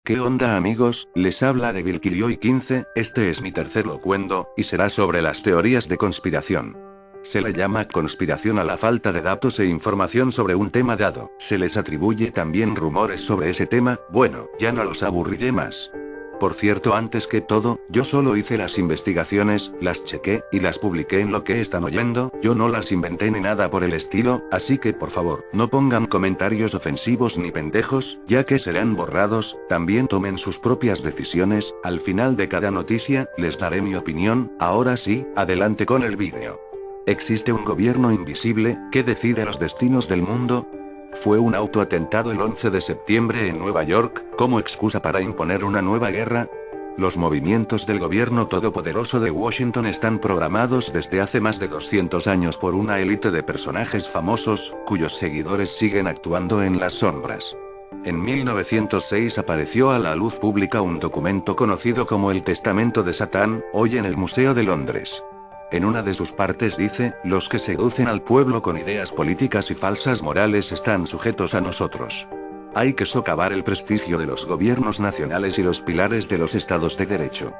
¿Qué onda amigos? Les habla de Vilkilioy 15, este es mi tercer locuendo, y será sobre las teorías de conspiración. Se le llama conspiración a la falta de datos e información sobre un tema dado. Se les atribuye también rumores sobre ese tema. Bueno, ya no los aburriré más. Por cierto, antes que todo, yo solo hice las investigaciones, las chequé, y las publiqué en lo que están oyendo, yo no las inventé ni nada por el estilo, así que por favor, no pongan comentarios ofensivos ni pendejos, ya que serán borrados. También tomen sus propias decisiones, al final de cada noticia, les daré mi opinión. Ahora sí, adelante con el vídeo. ¿Existe un gobierno invisible, que decide los destinos del mundo? ¿Fue un autoatentado el 11 de septiembre en Nueva York, como excusa para imponer una nueva guerra? Los movimientos del gobierno todopoderoso de Washington están programados desde hace más de 200 años por una élite de personajes famosos, cuyos seguidores siguen actuando en las sombras. En 1906 apareció a la luz pública un documento conocido como el Testamento de Satán, hoy en el Museo de Londres. En una de sus partes dice, los que seducen al pueblo con ideas políticas y falsas morales están sujetos a nosotros. Hay que socavar el prestigio de los gobiernos nacionales y los pilares de los estados de derecho.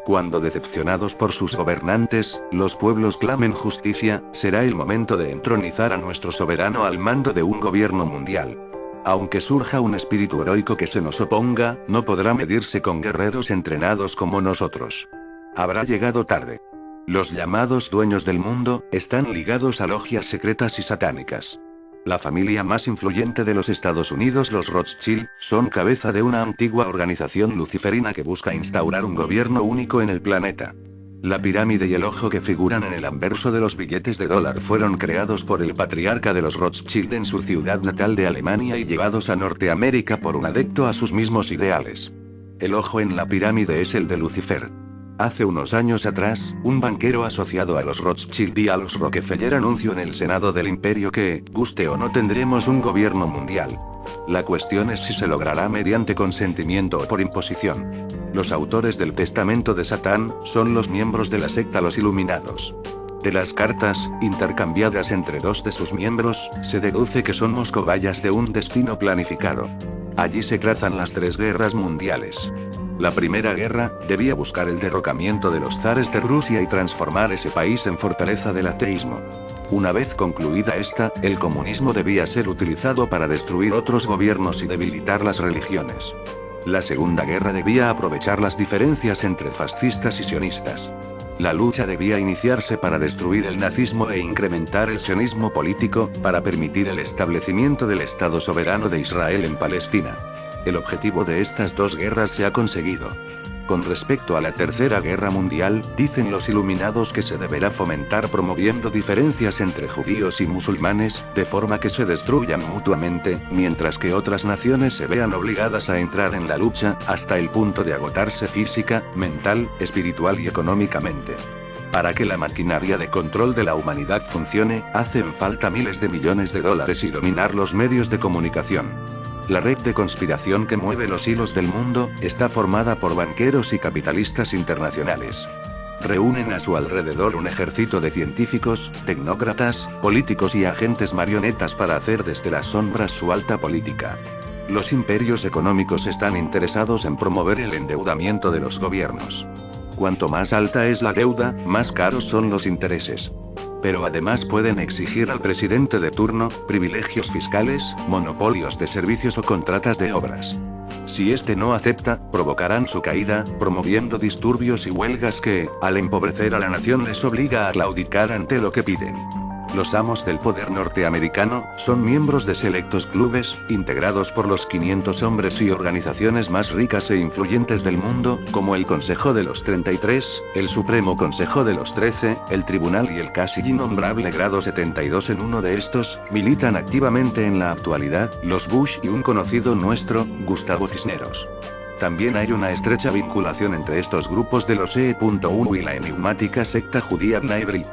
Cuando decepcionados por sus gobernantes, los pueblos clamen justicia, será el momento de entronizar a nuestro soberano al mando de un gobierno mundial. Aunque surja un espíritu heroico que se nos oponga, no podrá medirse con guerreros entrenados como nosotros. Habrá llegado tarde. Los llamados dueños del mundo, están ligados a logias secretas y satánicas. La familia más influyente de los Estados Unidos, los Rothschild, son cabeza de una antigua organización luciferina que busca instaurar un gobierno único en el planeta. La pirámide y el ojo que figuran en el anverso de los billetes de dólar fueron creados por el patriarca de los Rothschild en su ciudad natal de Alemania y llevados a Norteamérica por un adepto a sus mismos ideales. El ojo en la pirámide es el de Lucifer. Hace unos años atrás, un banquero asociado a los Rothschild y a los Rockefeller anunció en el Senado del Imperio que, guste o no, tendremos un gobierno mundial. La cuestión es si se logrará mediante consentimiento o por imposición. Los autores del Testamento de Satán son los miembros de la secta Los Iluminados. De las cartas, intercambiadas entre dos de sus miembros, se deduce que somos cobayas de un destino planificado. Allí se trazan las tres guerras mundiales. La primera guerra, debía buscar el derrocamiento de los zares de Rusia y transformar ese país en fortaleza del ateísmo. Una vez concluida esta, el comunismo debía ser utilizado para destruir otros gobiernos y debilitar las religiones. La segunda guerra debía aprovechar las diferencias entre fascistas y sionistas. La lucha debía iniciarse para destruir el nazismo e incrementar el sionismo político, para permitir el establecimiento del Estado soberano de Israel en Palestina. El objetivo de estas dos guerras se ha conseguido. Con respecto a la Tercera Guerra Mundial, dicen los iluminados que se deberá fomentar promoviendo diferencias entre judíos y musulmanes, de forma que se destruyan mutuamente, mientras que otras naciones se vean obligadas a entrar en la lucha, hasta el punto de agotarse física, mental, espiritual y económicamente. Para que la maquinaria de control de la humanidad funcione, hacen falta miles de millones de dólares y dominar los medios de comunicación. La red de conspiración que mueve los hilos del mundo, está formada por banqueros y capitalistas internacionales. Reúnen a su alrededor un ejército de científicos, tecnócratas, políticos y agentes marionetas para hacer desde las sombras su alta política. Los imperios económicos están interesados en promover el endeudamiento de los gobiernos. Cuanto más alta es la deuda, más caros son los intereses. Pero además pueden exigir al presidente de turno, privilegios fiscales, monopolios de servicios o contratas de obras. Si este no acepta, provocarán su caída, promoviendo disturbios y huelgas que, al empobrecer a la nación, les obliga a claudicar ante lo que piden. Los amos del poder norteamericano, son miembros de selectos clubes, integrados por los 500 hombres y organizaciones más ricas e influyentes del mundo, como el Consejo de los 33, el Supremo Consejo de los 13, el Tribunal y el casi innombrable Grado 72. En uno de estos, militan activamente en la actualidad, los Bush y un conocido nuestro, Gustavo Cisneros. También hay una estrecha vinculación entre estos grupos de los E.U y la enigmática secta judía Bnai Brit.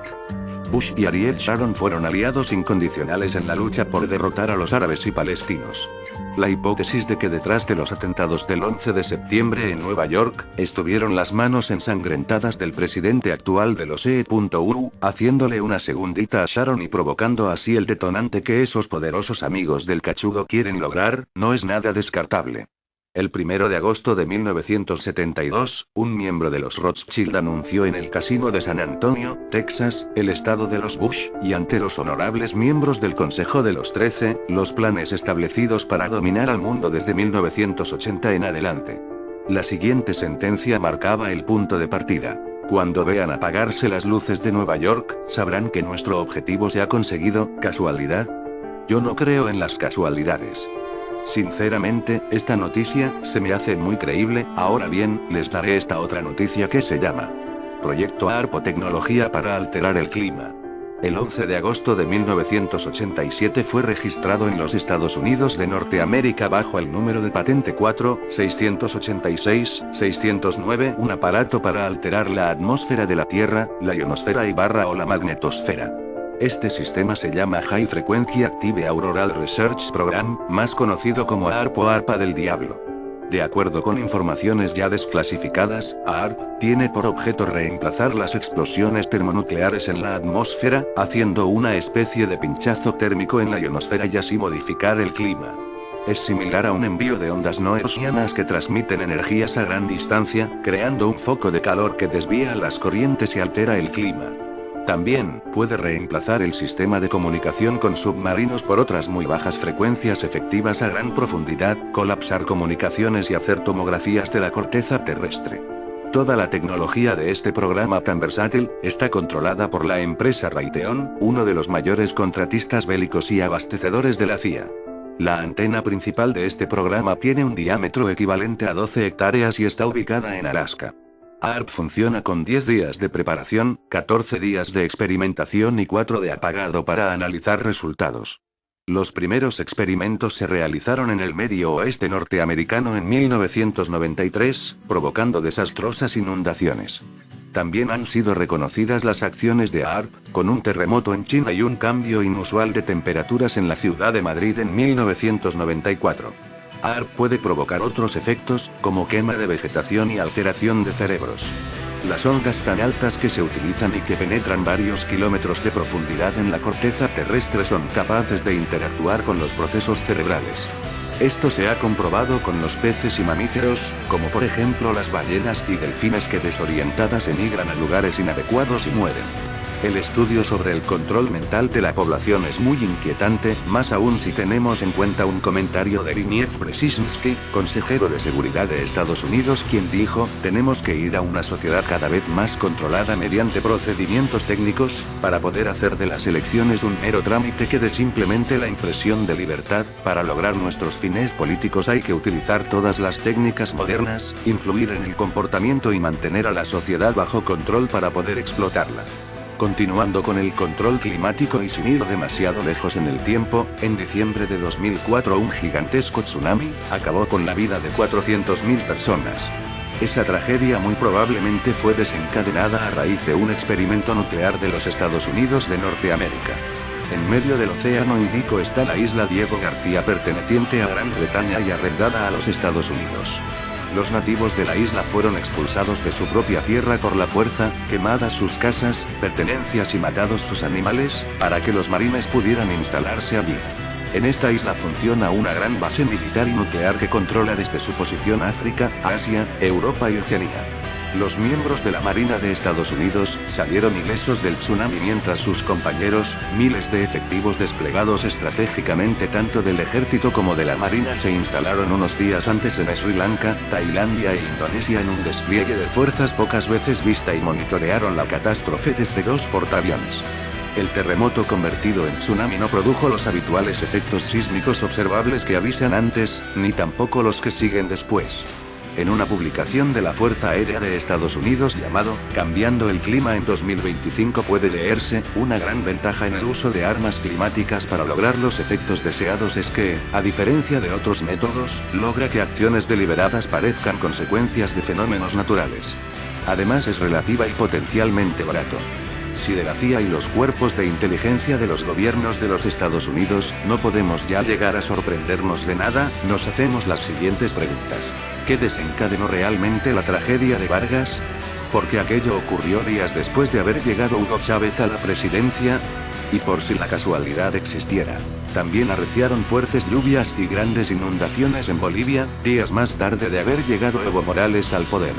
Bush y Ariel Sharon fueron aliados incondicionales en la lucha por derrotar a los árabes y palestinos. La hipótesis de que detrás de los atentados del 11 de septiembre en Nueva York, estuvieron las manos ensangrentadas del presidente actual de los E.U, haciéndole una segundita a Sharon y provocando así el detonante que esos poderosos amigos del cachudo quieren lograr, no es nada descartable. El 1 de agosto de 1972, un miembro de los Rothschild anunció en el casino de San Antonio, Texas, el estado de los Bush, y ante los honorables miembros del Consejo de los 13, los planes establecidos para dominar al mundo desde 1980 en adelante. La siguiente sentencia marcaba el punto de partida. Cuando vean apagarse las luces de Nueva York, sabrán que nuestro objetivo se ha conseguido. ¿Casualidad? Yo no creo en las casualidades. Sinceramente, esta noticia se me hace muy creíble. Ahora bien, les daré esta otra noticia que se llama Proyecto ARP o tecnología para alterar el clima. El 11 de agosto de 1987 fue registrado en los Estados Unidos de Norteamérica bajo el número de patente 4.686.609 un aparato para alterar la atmósfera de la Tierra, la ionosfera o la magnetosfera. Este sistema se llama High Frequency Active Auroral Research Program, más conocido como ARP o ARPA del diablo. De acuerdo con informaciones ya desclasificadas, ARP tiene por objeto reemplazar las explosiones termonucleares en la atmósfera, haciendo una especie de pinchazo térmico en la ionosfera y así modificar el clima. Es similar a un envío de ondas no hertzianas que transmiten energías a gran distancia, creando un foco de calor que desvía las corrientes y altera el clima. También puede reemplazar el sistema de comunicación con submarinos por otras muy bajas frecuencias efectivas a gran profundidad, colapsar comunicaciones y hacer tomografías de la corteza terrestre. Toda la tecnología de este programa tan versátil está controlada por la empresa Raytheon, uno de los mayores contratistas bélicos y abastecedores de la CIA. La antena principal de este programa tiene un diámetro equivalente a 12 hectáreas y está ubicada en Alaska. ARP funciona con 10 días de preparación, 14 días de experimentación y 4 de apagado para analizar resultados. Los primeros experimentos se realizaron en el medio oeste norteamericano en 1993, provocando desastrosas inundaciones. También han sido reconocidas las acciones de ARP, con un terremoto en China y un cambio inusual de temperaturas en la ciudad de Madrid en 1994. ARP puede provocar otros efectos, como quema de vegetación y alteración de cerebros. Las ondas tan altas que se utilizan y que penetran varios kilómetros de profundidad en la corteza terrestre son capaces de interactuar con los procesos cerebrales. Esto se ha comprobado con los peces y mamíferos, como por ejemplo las ballenas y delfines que desorientadas emigran a lugares inadecuados y mueren. El estudio sobre el control mental de la población es muy inquietante, más aún si tenemos en cuenta un comentario de Zbigniew Brzezinski, consejero de seguridad de Estados Unidos, quien dijo: tenemos que ir a una sociedad cada vez más controlada mediante procedimientos técnicos, para poder hacer de las elecciones un mero trámite que dé simplemente la impresión de libertad. Para lograr nuestros fines políticos hay que utilizar todas las técnicas modernas, influir en el comportamiento y mantener a la sociedad bajo control para poder explotarla. Continuando con el control climático y sin ir demasiado lejos en el tiempo, en diciembre de 2004 un gigantesco tsunami acabó con la vida de 400.000 personas. Esa tragedia muy probablemente fue desencadenada a raíz de un experimento nuclear de los Estados Unidos de Norteamérica. En medio del Océano Índico está la isla Diego García, perteneciente a Gran Bretaña y arrendada a los Estados Unidos. Los nativos de la isla fueron expulsados de su propia tierra por la fuerza, quemadas sus casas, pertenencias y matados sus animales, para que los marines pudieran instalarse allí. En esta isla funciona una gran base militar y nuclear que controla desde su posición África, Asia, Europa y Oceanía. Los miembros de la Marina de Estados Unidos salieron ilesos del tsunami mientras sus compañeros, miles de efectivos desplegados estratégicamente tanto del ejército como de la Marina, se instalaron unos días antes en Sri Lanka, Tailandia e Indonesia en un despliegue de fuerzas pocas veces vista y monitorearon la catástrofe desde 2 portaaviones. El terremoto convertido en tsunami no produjo los habituales efectos sísmicos observables que avisan antes, ni tampoco los que siguen después. En una publicación de la Fuerza Aérea de Estados Unidos llamado Cambiando el clima en 2025 puede leerse: una gran ventaja en el uso de armas climáticas para lograr los efectos deseados es que, a diferencia de otros métodos, logra que acciones deliberadas parezcan consecuencias de fenómenos naturales. Además es relativa y potencialmente barato. Si de la CIA y los cuerpos de inteligencia de los gobiernos de los Estados Unidos no podemos ya llegar a sorprendernos de nada, nos hacemos las siguientes preguntas. ¿Qué desencadenó realmente la tragedia de Vargas? ¿Por qué aquello ocurrió días después de haber llegado Hugo Chávez a la presidencia? Y por si la casualidad existiera, También arreciaron fuertes lluvias y grandes inundaciones en Bolivia, días más tarde de haber llegado Evo Morales al poder.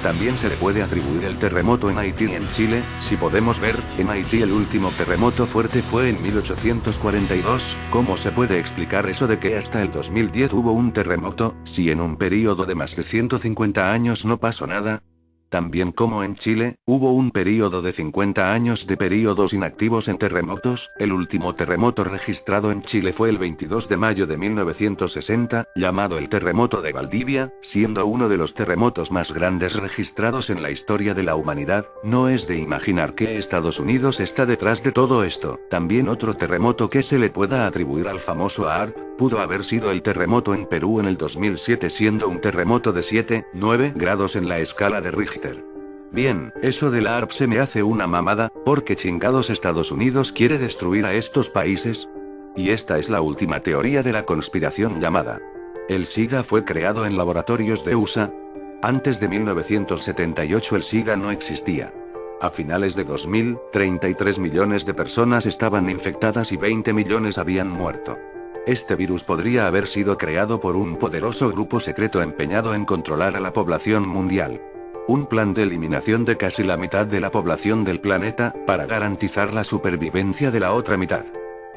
También se le puede atribuir el terremoto en Haití y en Chile. Si podemos ver, en Haití el último terremoto fuerte fue en 1842, ¿cómo se puede explicar eso de que hasta el 2010 hubo un terremoto, si en un período de más de 150 años no pasó nada? También como en Chile, hubo un período de 50 años de períodos inactivos en terremotos. El último terremoto registrado en Chile fue el 22 de mayo de 1960, llamado el terremoto de Valdivia, siendo uno de los terremotos más grandes registrados en la historia de la humanidad. No es de imaginar que Estados Unidos está detrás de todo esto. También otro terremoto que se le pueda atribuir al famoso AARP, pudo haber sido el terremoto en Perú en el 2007, siendo un terremoto de 7,9 grados en la escala de Richter. Bien, eso de la ARP se me hace una mamada, porque chingados Estados Unidos quiere destruir a estos países. Y esta es la última teoría de la conspiración llamada. El SIDA fue creado en laboratorios de USA. Antes de 1978 el SIDA no existía. A finales de 2000, 33 millones de personas estaban infectadas y 20 millones habían muerto. Este virus podría haber sido creado por un poderoso grupo secreto empeñado en controlar a la población mundial. Un plan de eliminación de casi la mitad de la población del planeta, para garantizar la supervivencia de la otra mitad.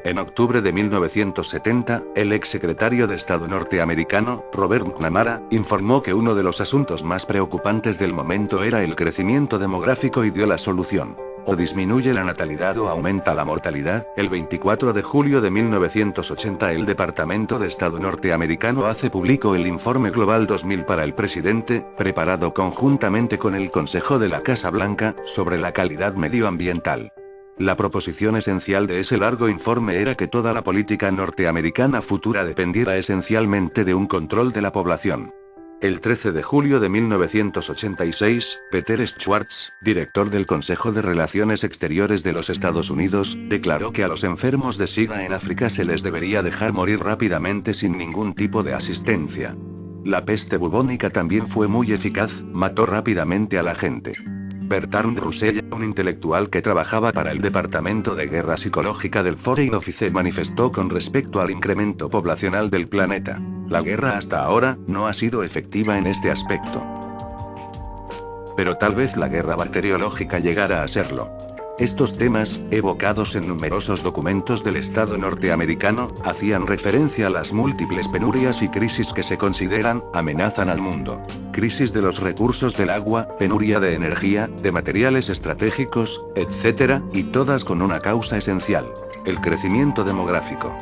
En octubre de 1970, el exsecretario de Estado norteamericano, Robert McNamara, informó que uno de los asuntos más preocupantes del momento era el crecimiento demográfico y dio la solución. O disminuye la natalidad o aumenta la mortalidad. El 24 de julio de 1980 el Departamento de Estado norteamericano publicó el Informe Global 2000 para el presidente, preparado conjuntamente con el Consejo de la Casa Blanca, sobre la calidad medioambiental. La proposición esencial de ese largo informe era que toda la política norteamericana futura dependiera esencialmente de un control de la población. El 13 de julio de 1986, Peter Schwartz, director del Consejo de Relaciones Exteriores de los Estados Unidos, declaró que a los enfermos de SIDA en África se les debería dejar morir rápidamente sin ningún tipo de asistencia. La peste bubónica también fue muy eficaz, mató rápidamente a la gente. Bertrand Russell, un intelectual que trabajaba para el Departamento de Guerra Psicológica del Foreign Office, manifestó con respecto al incremento poblacional del planeta: la guerra hasta ahora no ha sido efectiva en este aspecto. Pero tal vez la guerra bacteriológica llegara a serlo. Estos temas, evocados en numerosos documentos del Estado norteamericano, hacían referencia a las múltiples penurias y crisis que se consideran amenazan al mundo. Crisis de los recursos del agua, penuria de energía, de materiales estratégicos, etc., y todas con una causa esencial: el crecimiento demográfico.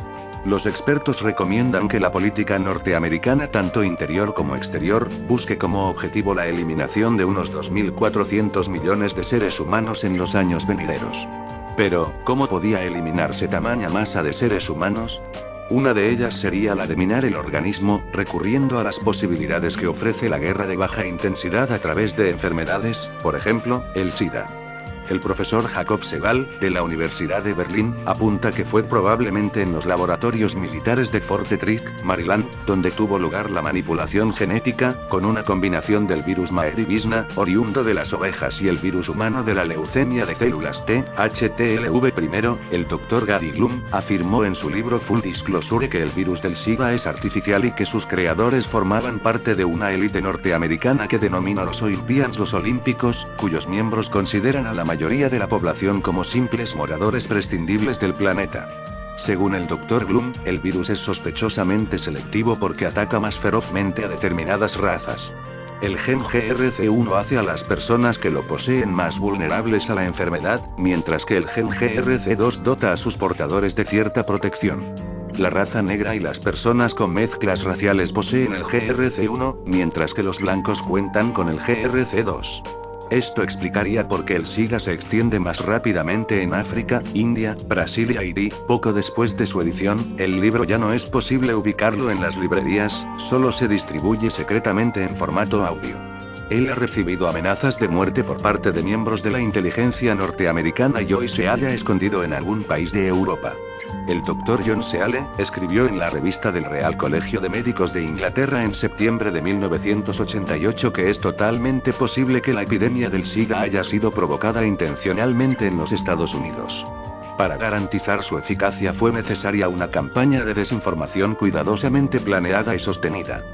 Los expertos recomiendan que la política norteamericana, tanto interior como exterior, busque como objetivo la eliminación de unos 2.400 millones de seres humanos en los años venideros. Pero, ¿cómo podía eliminarse tamaña masa de seres humanos? Una de ellas sería la de minar el organismo, recurriendo a las posibilidades que ofrece la guerra de baja intensidad a través de enfermedades, por ejemplo, el SIDA. El profesor Jacob Segal, de la Universidad de Berlín, apunta que fue probablemente en los laboratorios militares de Fort Detrick, Maryland, donde tuvo lugar la manipulación genética, con una combinación del virus Maeribisna, oriundo de las ovejas, y el virus humano de la leucemia de células T, HTLV. Primero, el Dr. Gary Glum, afirmó en su libro Full Disclosure que el virus del SIDA es artificial y que sus creadores formaban parte de una élite norteamericana que denomina los Olympians, los olímpicos, cuyos miembros consideran a la mayoría de la población como simples moradores prescindibles del planeta. Según el Dr. Glum, el virus es sospechosamente selectivo porque ataca más ferozmente a determinadas razas. El gen GRC1 hace a las personas que lo poseen más vulnerables a la enfermedad, mientras que el gen GRC2 dota a sus portadores de cierta protección. La raza negra y las personas con mezclas raciales poseen el GRC1, mientras que los blancos cuentan con el GRC2. Esto explicaría por qué el SIDA se extiende más rápidamente en África, India, Brasil y Haití. Poco después de su edición, el libro ya no es posible ubicarlo en las librerías, solo se distribuye secretamente en formato audio. Él ha recibido amenazas de muerte por parte de miembros de la inteligencia norteamericana y hoy se halla escondido en algún país de Europa. El Dr. John Seale escribió en la revista del Real Colegio de Médicos de Inglaterra en septiembre de 1988 que es totalmente posible que la epidemia del SIDA haya sido provocada intencionalmente en los Estados Unidos. Para garantizar su eficacia fue necesaria una campaña de desinformación cuidadosamente planeada y sostenida.